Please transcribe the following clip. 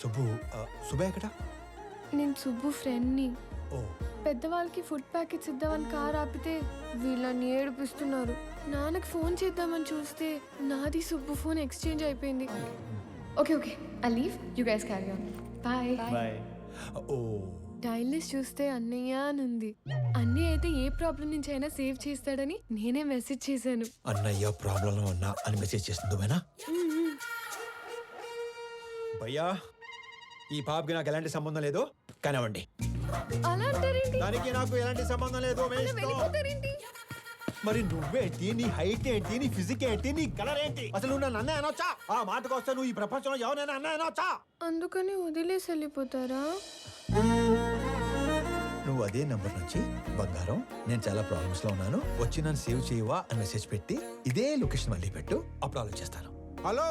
సుబ్బు సుబ్బు ఎక్కడ? నేను సుబ్బు ఫ్రెండ్ని. ఓ పెద్దవాళ్ళకి ఫుడ్ ప్యాకెట్స్ ఇద్దామని కార్ ఆపితే వీళ్ళని ఏడిపిస్తున్నారు. నాన్నకి ఫోన్ చేద్దామని చూస్తే నాది సుబ్బు ఫోన్ ఎక్స్చేంజ్ అయిపోయింది. Okay okay I leave, you guys carry on. Bye. Bye. ఓ డైల్ లిస్ట్ చూస్తే అన్నయ్య అని ఉంది. అన్నయ్య అయితే ఏ ప్రాబ్లం నుంచి అయినా సేవ్ చేస్తాడని నేనే మెసేజ్ చేశాను. అన్నయ్య ప్రాబ్లంలో ఉన్నా అని మెసేజ్ చేస్తుంది భయ్యా. భయ్యా ఈ పాపకి నాకు ఎలాంటి సంబంధం లేదు, కానివ్వండి. అలా అంటారేంటి? దానికి నాకు ఎలాంటి సంబంధం లేదు. మీ ఇష్టం. వెళ్ళిపోతారేంటి? మరి నువ్వేంటి, నీ హైట్ ఏంటి, నీ ఫిజిక్ ఏంటి, నీ కలర్ ఏంటి, అసలు నువ్వు నన్ను అన్నయ్య అనొచ్చా? ఆ మాటకు వస్తే నువ్వు ఈ ప్రపంచంలో ఎవరైనా అన్నయ్య అనొచ్చా? అందుకని వదిలేసి వెళ్ళిపోతారా? నువ్వు అదే నంబర్ నుంచి బంగారం నేను చాలా ప్రాబ్లమ్స్ లో ఉన్నాను, వచ్చి నన్ను సేవ్ చేయవా అని మెసేజ్ పెట్టి ఇదే లొకేషన్ మళ్ళీ పెట్టు, అప్పుడు ఆలోచిస్తాను. హలో